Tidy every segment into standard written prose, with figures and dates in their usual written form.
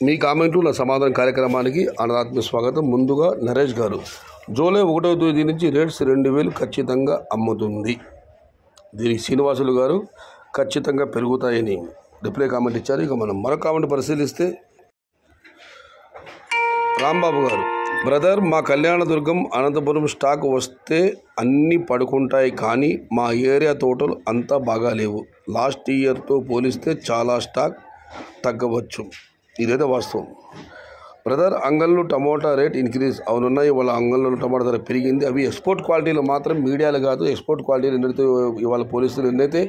మీ కామెంట్లు నా సమాధానం కార్యక్రమానికి అనాత్మ స్వాగతం. ముందుగా నరేష్ గారు, జూలై 1వ తేదీ నుంచి రేట్స్ 2000 ఖచ్చితంగా అమ్ముతుంది. దీనికి శ్రీనివాసులు గారు ఖచ్చితంగా పెరుగుతాయని రిప్లై కామెంట్ ఇచ్చారు. ఇక మనం మరొక కామెంట్ పరిశీలిస్తే రాంబాబు గారు, బ్రదర్ మా కళ్యాణదుర్గం అనంతపురం స్టాక్ వస్తే అన్నీ పడుకుంటాయి, కానీ మా ఏరియా తోటలు అంతా బాగా లేవు. లాస్ట్ ఇయర్తో పోలిస్తే చాలా స్టాక్ తగ్గవచ్చు. ఇదైతే వాస్తవం బ్రదర్. అంగళ్ళు టమోటా రేట్ ఇంక్రీజ్ అవునున్నా, ఇవాళ అంగళ్ళు టమోటా ధర పెరిగింది. అవి ఎక్స్పోర్ట్ క్వాలిటీలు మాత్రం, మీడియాలు కాదు. ఎక్స్పోర్ట్ క్వాలిటీలు ఎన్నైతే ఇవాళ పోలీసులు ఎన్నైతే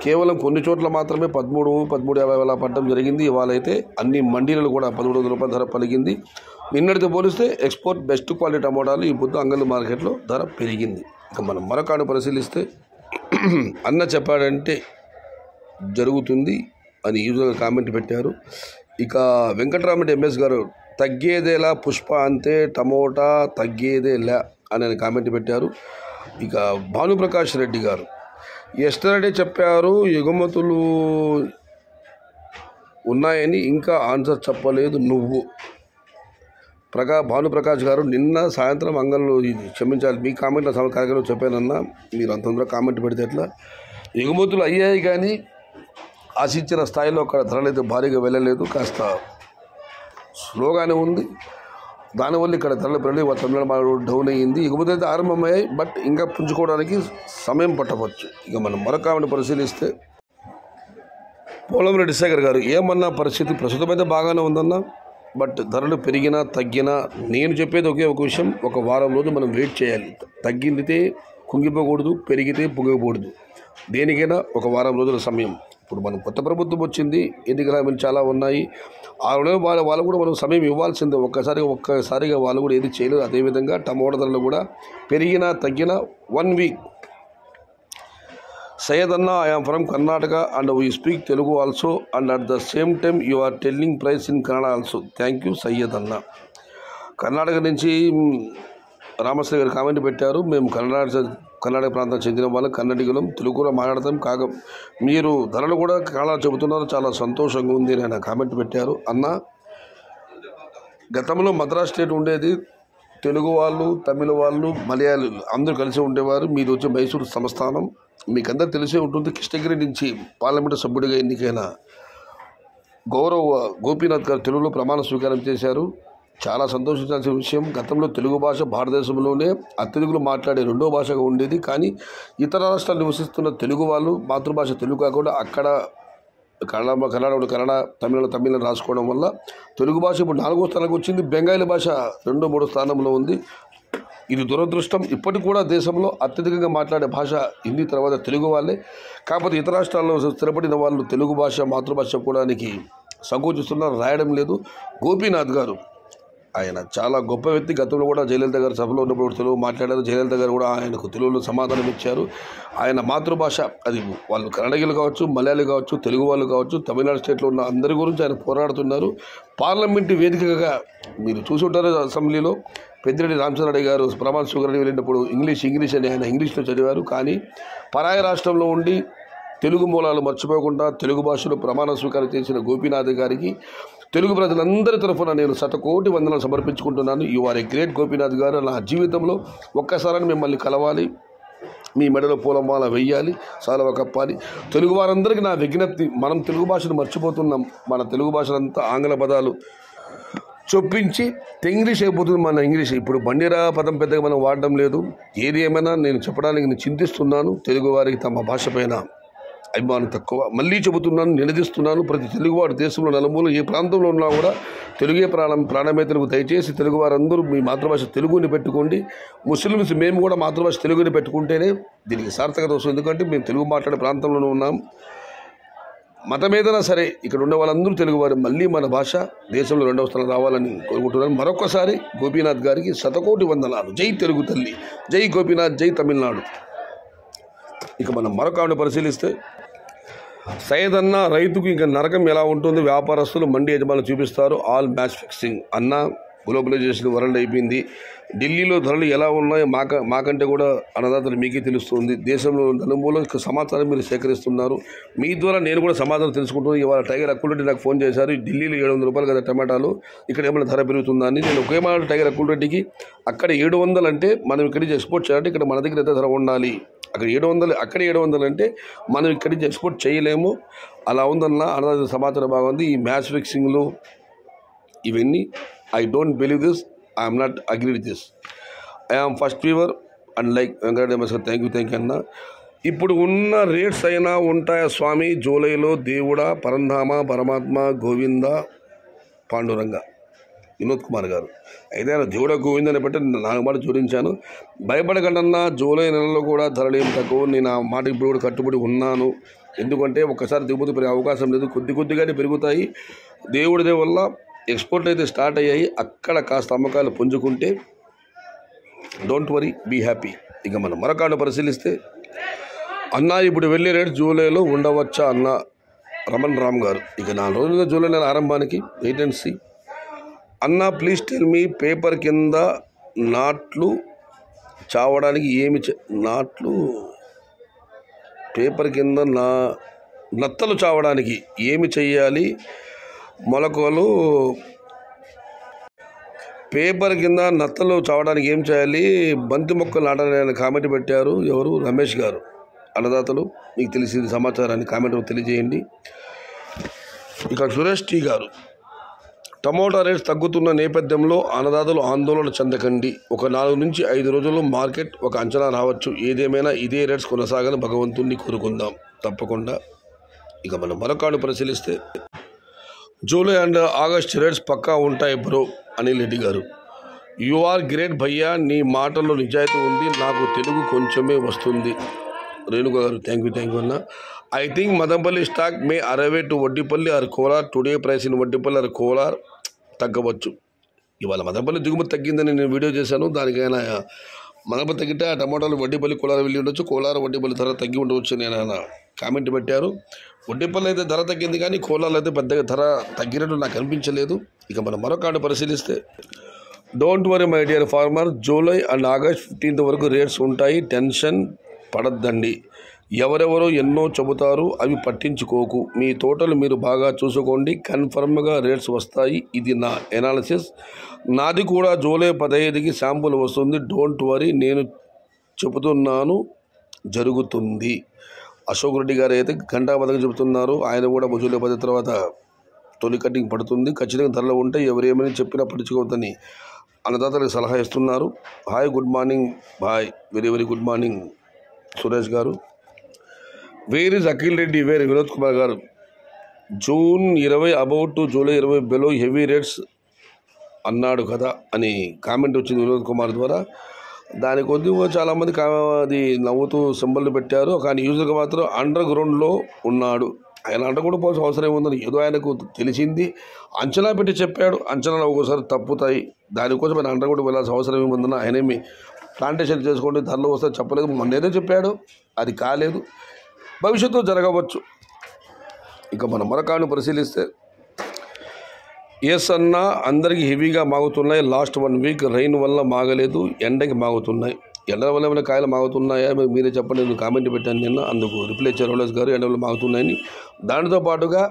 కేవలం కొన్ని చోట్ల మాత్రమే 13,50 పడడం జరిగింది. ఇవాళ అయితే అన్ని మండీలలో కూడా 1300 రూపాయల ధర పలిగింది. నిన్నటితో పోలిస్తే ఎక్స్పోర్ట్ బెస్ట్ క్వాలిటీ టమోటాలు ఈ పొద్దు అంగళ్ళు మార్కెట్లో ధర పెరిగింది. ఇక మనం మరొక పరిశీలిస్తే అన్న చెప్పాడంటే జరుగుతుంది అని యూజర్గా కామెంట్ పెట్టారు. ఇక వెంకటరామరెడ్డి ఎంఎస్ గారు, తగ్గేదేలా పుష్ప అంతే, టమోటా తగ్గేదేలా అని కామెంట్ పెట్టారు. ఇక భానుప్రకాష్ రెడ్డి గారు, ఎస్టర్డే చెప్పారు ఎగుమతులు ఉన్నాయని, ఇంకా ఆన్సర్ చెప్పలేదు నువ్వు. భానుప్రకాష్ గారు, నిన్న సాయంత్రం అంగళ్ళు క్షమించాలి, మీ కామెంట్లో కార్యక్రమం చెప్పానన్నా, మీరు అంత తొందరగా కామెంట్ పెడితే ఎట్లా? ఎగుమతులు అయ్యాయి కానీ ఆశించిన స్థాయిలో అక్కడ ధరలు అయితే భారీగా వెళ్ళలేదు, కాస్త స్లోగానే ఉంది. దానివల్ల ఇక్కడ ధరలు పెరిగి తమిళనాడు డౌన్ అయ్యింది. ఎగుమతి అయితే ఆరంభమయ్యాయి, బట్ ఇంకా పుంజుకోవడానికి సమయం పట్టవచ్చు. ఇక మనం మరొక పరిశీలిస్తే పోలంరెడ్డి శేఖర్ గారు, ఏమన్నా పరిస్థితి ప్రస్తుతమైతే బాగానే ఉందన్నా, బట్ ధరలు పెరిగినా తగ్గినా నేను చెప్పేది ఒకే ఒక విషయం, ఒక వారం రోజులు మనం వెయిట్ చేయాలి. తగ్గితే కుంగిపోకూడదు, పెరిగితే పొంగకూడదు. దేనికైనా ఒక వారం రోజుల సమయం. ఇప్పుడు మనం కొత్త ప్రభుత్వం వచ్చింది, ఎన్నికల హామీలు చాలా ఉన్నాయి. వాళ్ళు కూడా మనం సమయం ఇవ్వాల్సిందే. ఒక్కసారిగా వాళ్ళు కూడా ఏది చేయలేదు. అదేవిధంగా టమోటా ధరలు కూడా పెరిగినా తగ్గినా 1 వీక్. సయ్యద్ అన్న, I'm from Karnataka and we speak Telugu also and at the same time you are telling price in Kannada also. Thank you Syed అన్న. కర్ణాటక నుంచి రామశ్రీ గారు కామెంట్ పెట్టారు. మేము కర్ణాటక ప్రాంతానికి చెందిన వాళ్ళు, కన్నడిగులం, తెలుగులో మాట్లాడతాం. మీరు ధరలు కూడా కన్నడ చెబుతున్నారు, చాలా సంతోషంగా ఉంది అని ఆయన కామెంట్ పెట్టారు. అన్న, గతంలో మద్రాస్ స్టేట్ ఉండేది, తెలుగు వాళ్ళు, తమిళ వాళ్ళు, మలయాళీలు అందరూ కలిసి ఉండేవారు. మీరు వచ్చే మైసూరు సంస్థానం, మీకు అందరూ తెలిసే ఉంటుంది. కృష్ణగిరి నుంచి పార్లమెంటు సభ్యుడిగా ఎన్నికైన గౌరవ గోపీనాథ్ గారు తెలుగులో ప్రమాణ స్వీకారం చేశారు. చాలా సంతోషించాల్సిన విషయం. గతంలో తెలుగు భాష భారతదేశంలోనే అత్యధికులు మాట్లాడే 2వ భాషగా ఉండేది. కానీ ఇతర రాష్ట్రాలు నివసిస్తున్న తెలుగు వాళ్ళు మాతృభాష తెలుగు కాకుండా అక్కడ కన్నడ, తమిళం రాసుకోవడం వల్ల తెలుగు భాష ఇప్పుడు 4వ స్థానానికి వచ్చింది. బెంగాలీ భాష 2, 3 స్థానంలో ఉంది. ఇది దురదృష్టం. ఇప్పటికి కూడా దేశంలో అత్యధికంగా మాట్లాడే భాష హిందీ తర్వాత తెలుగు వాళ్ళే. కాకపోతే ఇతర రాష్ట్రాల్లో స్థిరపడిన వాళ్ళు తెలుగు భాష మాతృభాష చెప్పుకోవడానికి సంకోచిస్తున్నారు, రాయడం లేదు. గోపీనాథ్ గారు ఆయన చాలా గొప్ప వ్యక్తి. గతంలో కూడా జయలలిత గారు సభలో ఉన్నప్పుడు తెలుగు మాట్లాడారు. జయలలిత గారు కూడా ఆయనకు తెలుగులో సమాధానం ఇచ్చారు. ఆయన మాతృభాష, అది వాళ్ళు కన్నడగిలు కావచ్చు, మలయాళీ కావచ్చు, తెలుగు వాళ్ళు కావచ్చు, తమిళనాడు స్టేట్లో ఉన్న అందరి గురించి ఆయన పోరాడుతున్నారు. పార్లమెంటు వేదికగా మీరు చూసి ఉంటారు, అసెంబ్లీలో పెద్దిరెడ్డి రామచంద్రారెడ్డి గారు ప్రమాణ స్వీకారానికి వెళ్ళినప్పుడు ఇంగ్లీష్ అని ఆయన ఇంగ్లీష్లో చదివారు. కానీ పరాయ రాష్ట్రంలో ఉండి తెలుగు మూలాలు మర్చిపోకుండా తెలుగు భాషలో ప్రమాణ స్వీకారం చేసిన గోపీనాథ్ గారికి తెలుగు ప్రజలందరి తరఫున నేను 100,000,000 వందనాలు సమర్పించుకుంటున్నాను. You are a great Gopinath గారు. నా జీవితంలో ఒక్కసారి మిమ్మల్ని కలవాలి, మీ మెడలో పూలమాల వెయ్యాలి, సాలవ కప్పాలి. తెలుగు వారందరికీ నా విజ్ఞప్తి, మనం తెలుగు భాషను మర్చిపోతున్నాం. మన తెలుగు భాషలంతా ఆంగ్ల పదాలు చొప్పించి ఇంగ్లీష్ అయిపోతుంది. మన ఇంగ్లీష్ ఇప్పుడు బండిరా పదం పెద్దగా మనం వాడడం లేదు. ఏది ఏమైనా నేను చెప్పడానికి నేను చింతిస్తున్నాను. తెలుగు వారికి తమ భాష పైన అభిమానం తక్కువ. మళ్ళీ చెబుతున్నాను, నినదిస్తున్నాను. ప్రతి తెలుగువాడు దేశంలో నలుమూల ఏ ప్రాంతంలో ఉన్నా కూడా తెలుగే ప్రాణమే తెలుగు. దయచేసి తెలుగు వారందరూ మీ మాతృభాష తెలుగుని పెట్టుకోండి. ముస్లిమ్స్ మేము కూడా మాతృభాష తెలుగుని పెట్టుకుంటేనే దీనికి సార్థకత వస్తుంది. ఎందుకంటే మేము తెలుగు మాట్లాడే ప్రాంతంలోనే ఉన్నాం. మతం ఏదైనా సరే ఇక్కడ ఉండే వాళ్ళందరూ తెలుగువారు. మళ్ళీ మన భాష దేశంలో 2వ స్థానం రావాలని కోరుకుంటున్నాను. మరొకసారి గోపీనాథ్ గారికి 100,000,000 వందనాలు. జై తెలుగు తల్లి, జై గోపీనాథ్, జై తమిళనాడు. ఇక మనం మరొక పరిశీలిస్తే సయ్యద్ అన్న, రైతుకు ఇంకా నరకం ఎలా ఉంటుంది? వ్యాపారస్తులు, మండి యజమానులు చూపిస్తారు. All match fixing. అన్న, గ్లోబలైజేషన్ వరల్డ్ అయిపోయింది. ఢిల్లీలో ధరలు ఎలా ఉన్నాయో మాకంటే కూడా అన్నదాతలు మీకే తెలుస్తుంది. దేశంలో నలుమూల సమాచారం మీరు సేకరిస్తున్నారు. మీ ద్వారా నేను కూడా సమాచారం తెలుసుకుంటున్నాను. ఇవాళ టైగర్ అక్కులరెడ్డి నాకు ఫోన్ చేశారు. ఢిల్లీలో 700 రూపాయలు కదా టమాటాలు, ఇక్కడ ఏమైనా ధర పెరుగుతుందా అని. నేను ఒకే మాట టైగర్ అక్కులరెడ్డికి, అక్కడ 700 అంటే మనం ఇక్కడి నుంచి ఎక్స్పోర్ట్ చేయాలంటే ఇక్కడ మన దగ్గర ఎంత ధర ఉండాలి. అక్కడ 700, అక్కడ 700 అంటే మనం ఇక్కడి నుంచి ఎక్స్పోర్ట్ చేయలేము. అలా ఉందన్న అన్నదాత సమాచారం బాగుంది. ఈ మ్యాచ్ ఫిక్సింగ్లు ఇవన్నీ I don't believe this. I am not agree with this. I am first viewer and like Venkateswara thank you అన్న. ఇప్పుడు ఉన్న రేట్స్ అయినా ఉంటాయా స్వామి? జూలైలో దేవుడా, పరంధామ, పరమాత్మ, గోవింద, పాండురంగ. వినోద్ కుమార్ గారు అయితే ఆయన దేవుడ గోవిందని బట్టి 4 మాట జోడించాను. భయపడకండన్నా, జూలై నెలలో కూడా ధరలు ఏం తక్కువ. నేను ఆ మాట ఇప్పుడు కూడా కట్టుబడి ఉన్నాను. ఎందుకంటే ఒక్కసారి దిగుమతి పెరిగే అవకాశం లేదు. కొద్దిగానే పెరుగుతాయి. దేవుడి వల్ల ఎక్స్పోర్ట్ అయితే స్టార్ట్ అయ్యాయి. అక్కడ కాస్త అమ్మకాలు పుంజుకుంటే డోంట్ వరీ, బీ హ్యాపీ. ఇక మనం మరొకటి పరిశీలిస్తే, అన్న ఇప్పుడు వెళ్ళే రేట్ జూలైలో ఉండవచ్చా అన్న రమణ్ రామ్ గారు. ఇక 4 రోజులుగా జూలై నెల ఆరంభానికి వెయిట్ అండ్ సీ. అన్న ప్లీజ్ టెల్ మీ, పేపర్ కింద నాట్లు చావడానికి పేపర్ కింద నత్తలు చావడానికి ఏమి చెయ్యాలి? మొలకలు పేపర్ కింద నత్తలు చావడానికి ఏం చేయాలి? బంతి మొక్కలు నాటాలని కామెంట్ పెట్టారు. ఎవరు? రమేష్ గారు. అన్నదాతలు మీకు తెలిసిన సమాచారాన్ని కామెంట్ తెలియజేయండి. ఇక సురేష్ టీ గారు, టమోటా రేట్స్ తగ్గుతున్న నేపథ్యంలో అన్నదాతలు ఆందోళన చెందకండి. ఒక 4 నుంచి 5 రోజుల్లో మార్కెట్ ఒక అంచనా రావచ్చు. ఏదేమైనా ఇదే రేట్స్ కొనసాగాలని భగవంతుణ్ణి కోరుకుందాం తప్పకుండా. ఇక మనం మరొకటి పరిశీలిస్తే, జూలై అండ్ ఆగస్ట్ రేట్స్ పక్కా ఉంటాయి బ్రో. అనిల్ రెడ్డి గారు, యు ఆర్ గ్రేట్ భయ్యా, నీ మాటల్లో నిజాయితీ ఉంది. నాకు తెలుగు కొంచెమే వస్తుంది. రేణుక గారు థ్యాంక్ యూ అన్న. I think Madanapalle stock may 60 to Vaddipalli or Kolar. Today price in Vaddipalli or Kolar తగ్గవచ్చు. ఇవాళ మదనపల్లి దిగుమతి తగ్గిందని నేను వీడియో చేశాను. దానికైనా మదనపల్లి తగ్గితే ఆ టమాటాలు వడ్డిపల్లి కోలార్ వెళ్ళి ఉండొచ్చు. కోలార్ వడ్డిపల్లి ధర తగ్గి ఉండవచ్చు అని ఆయన కామెంట్ పెట్టారు. వడ్డిపల్లి అయితే ధర తగ్గింది కానీ కోలార్లో అయితే పెద్దగా ధర తగ్గినట్టు నాకు అనిపించలేదు. ఇక మనం మరొకటి పరిశీలిస్తే, don't worry my dear farmer, July and August 15th వరకు రేట్స్ ఉంటాయి. టెన్షన్ పడద్దండి. ఎవరెవరో ఎన్నో చెబుతారు, అవి పట్టించుకోకు. మీ తోటలు మీరు బాగా చూసుకోండి. కన్ఫర్మ్గా రేట్స్ వస్తాయి. ఇది నా ఎనాలిసిస్. నాది కూడా జూలై 15కి శాంపుల్ వస్తుంది. డోంట్ వరీ, నేను చెబుతున్నాను జరుగుతుంది. అశోక్ రెడ్డి గారు అయితే గంటాబద్ధంగా చెబుతున్నారు. ఆయన కూడా జూలై 10 తర్వాత తొలి కటింగ్ పడుతుంది. ఖచ్చితంగా ధరలు ఉంటే ఎవరేమని చెప్పినా పట్టించుకోవద్దని అన్నదాతలకు సలహా ఇస్తున్నారు. Hi, good morning bye, very good morning Suresh గారు. Where is Akhil Reddy, where Vinod Kumar గారు. June 20 about to July 20 below heavy rates అన్నాడు కదా అని కామెంట్ వచ్చింది వినోద్ కుమార్ ద్వారా. దాని కొద్దిగా చాలామంది అది నవ్వుతూ సింబల్ పెట్టారు. కానీ యూజర్గా మాత్రం అండర్ గ్రౌండ్లో ఉన్నాడు. ఆయన అండర్ కూడా పోవాల్సిన అవసరం ఏముందని ఏదో ఆయనకు తెలిసింది, అంచనా పెట్టి చెప్పాడు. అంచనాలు ఒక్కోసారి తప్పుతాయి. దానికోసం ఆయన అండర్ గ్రౌండ్ వెళ్ళాల్సిన అవసరం ఏముందని ఆయనేమి ప్లాంటేషన్ చేసుకోండి ధరలు వస్తే చెప్పలేదు. మొన్నేదో చెప్పాడు, అది కాలేదు. భవిష్యత్తులో జరగవచ్చు. ఇక మనం మరొకను పరిశీలిస్తే, ఎస్ అన్న, అందరికీ హెవీగా మాగుతున్నాయి. లాస్ట్ 1 వీక్ రైన్ వల్ల మాగలేదు, ఎండకి మాగుతున్నాయి. ఎండల వల్ల ఏమైనా కాయలు మాగుతున్నాయా మీరే చెప్పండి. నేను కామెంట్ పెట్టాను నిన్న, అందుకు రిప్లై ఇచ్చారు రోలేష్ గారు, ఎండ వల్ల మాగుతున్నాయని. దానితో పాటుగా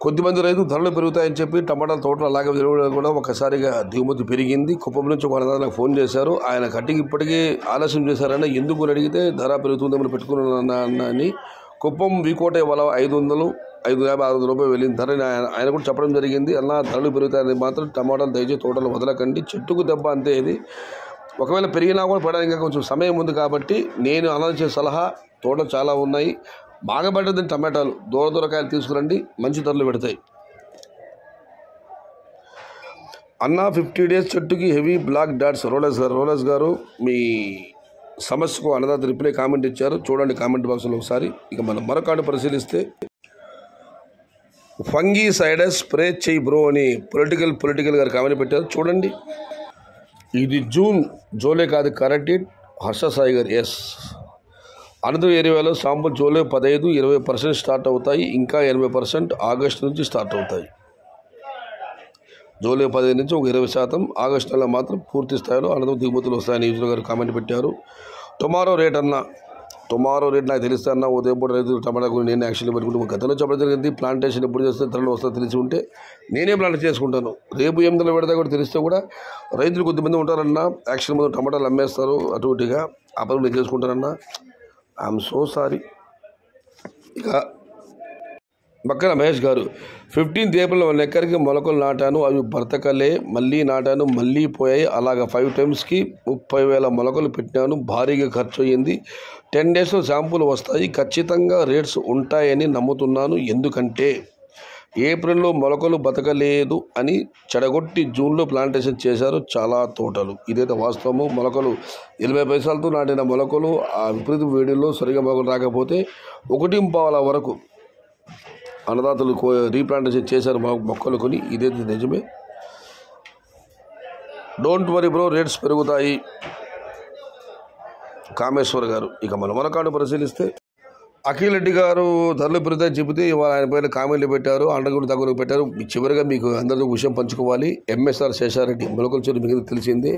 కొద్దిమంది రైతులు ధరలు పెరుగుతాయని చెప్పి టమాటాల తోటలు అలాగే విలువ కూడా ఒకసారిగా దిగుమతి పెరిగింది. కుప్పం నుంచి ఒక నాకు ఫోన్ చేశారు. ఆయన కట్టికి ఇప్పటికీ ఆలస్యం చేశారని, ఎందుకు అడిగితే ధర పెరుగుతుందేమని పెట్టుకున్నాను అని. కుప్పం వీకోట ఇవాళ 550, 600 రూపాయలు వెళ్ళిన ధర ఆయన కూడా చెప్పడం జరిగింది. అలా ధరలు పెరుగుతాయని మాత్రం టమాటాలు దయచేసి తోటలు వదలకండి. చెట్టుకు దెబ్బ అంతే. ఇది ఒకవేళ పెరిగినా కూడా పడడానికి ఇంకా కొంచెం సమయం ఉంది. కాబట్టి నేను అందించే సలహా, తోటలు చాలా ఉన్నాయి, బాగపడ్డది టమాటాలు, దూరకాయలు తీసుకురండి, మంచి ధరలు పెడతాయి అన్న. 50 days చెట్టుకి హెవీ బ్లాక్ డాట్స్. రోలెస్ గారు మీ సమస్యకు అన్నదాత రిప్లై కామెంట్ ఇచ్చారు, చూడండి కామెంట్ బాక్స్లో ఒకసారి. ఇక మనం మరొకటి పరిశీలిస్తే, ఫంగీ సైడస్ స్ప్రే చేయి బ్రో అని పొలిటికల్ గారు కామెంట్ పెట్టారు, చూడండి. ఇది జూలై కాదు, కరెక్ట్ ఇట్. హర్ష సాయి గారు, ఎస్. అనంతపురం ఏరియాలో శాంపుల్ జూలై 15, 20% స్టార్ట్ అవుతాయి. ఇంకా 80% ఆగస్టు నుంచి స్టార్ట్ అవుతాయి. జూలై 15 నుంచి ఒక 20%, ఆగస్టు నెలలో మాత్రం పూర్తి స్థాయిలో అనంతరం దిగుమతులు వస్తాయని యూజర్ గారు కామెంట్ పెట్టారు. టుమారో రేట్ నాకు తెలిస్తే అన్న ఉదయం పూట రైతులు టమాటా కూడా నేను యాక్చువల్లీ పెట్టుకుంటే గతంలో చెప్పడం జరిగింది. ప్లాంటేషన్ ఎప్పుడు చేస్తే ధరలు వస్తా తెలిసి ఉంటే నేనే ప్లాంట్ చేసుకుంటాను. రేపు 8 పెడతా కూడా తెలిస్తే కూడా రైతులు కొద్దిమంది ఉంటారన్న యాక్చువల్ ముందు టమాటాలు అమ్మేస్తారు అటు ఇటుగా ఆ పనులు నేను చేసుకుంటానన్నా. I'm so sorry. ఇక బక్కన మహేష్ గారు 15th ఏప్రిల్ 1 ఎకర్కి మొలకలు నాటాను, అవి బ్రతకలే, మళ్ళీ నాటాను, మళ్ళీ పోయాయి. అలాగా 5 టైమ్స్కి 30,000 మొలకలు పెట్టినాను. భారీగా ఖర్చు అయ్యింది. 10 డేస్లో శాంపుల్ వస్తాయి. ఖచ్చితంగా రేట్స్ ఉంటాయని నమ్ముతున్నాను. ఎందుకంటే ఏప్రిల్లో మొలకలు బతకలేదు అని చెడగొట్టి జూన్లో ప్లాంటేషన్ చేశారు చాలా తోటలు. ఇదైతే వాస్తవము. మొలకలు 80 పైసలతో నాటిన మొలకలు ఆ విపరీత వేడిలో సరిగా మొలకలు రాకపోతే 1.25 వరకు అన్నదాతలు రీప్లాంటేషన్ చేశారు మొక్కలు కొని. ఇదైతే నిజమే. డోంట్ వరీ బ్రో, రేట్స్ పెరుగుతాయి. కామేశ్వర్ గారు. ఇక మన మొలకాడు పరిశీలిస్తే అఖిల్ రెడ్డి గారు ధరలు పెరుగుతాయని చెబితే ఇవాళ ఆయన పైన కామెంట్లు పెట్టారు, అండగుడు తగ్గులు పెట్టారు. చివరిగా మీకు అందరితో విషయం పంచుకోవాలి. ఎంఎస్ఆర్ శేషారెడ్డి మొలకల చెరువు మీకు తెలిసిందే,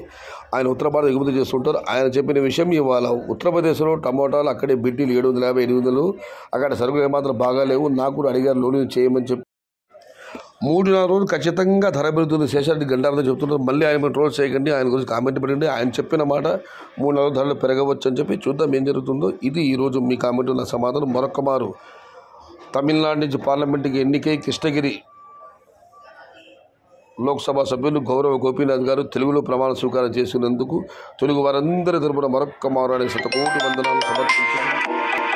ఆయన ఉత్తర భారత ఎగుమతి చేస్తుంటారు. ఆయన చెప్పిన విషయం ఇవాళ ఉత్తరప్రదేశ్లో టమోటాలు అక్కడే బిడ్డీలు 750, 800, అక్కడ సరుకులు ఏమాత్రం బాగాలేవు. నాకు కూడా అడిగారు లోన్ చేయమని చెప్పి 3-4 రోజులు ఖచ్చితంగా ధర పెరుగుతుంది. శేషారెడ్డి గంటారతో చెప్తున్నారు. మళ్ళీ ఆయన ట్రోల్ చేయకండి, ఆయన గురించి కామెంట్ పెట్టండి. ఆయన చెప్పిన మాట 3-4 రోజులు ధరలు పెరగవచ్చు అని చెప్పి చూద్దాం ఏం జరుగుతుందో. ఇది ఈరోజు మీ కామెంట్ నా సమాధానం. మరొక మారు తమిళనాడు నుంచి పార్లమెంటుకి ఎన్నికై కృష్ణగిరి లోక్సభ సభ్యులు గౌరవ గోపీనాథ్ గారు తెలుగులో ప్రమాణ స్వీకారం చేసినందుకు తెలుగు వారందరి తరపున మరొక్క మారు అనే 100 కోటి వందనాలు సమర్పించారు.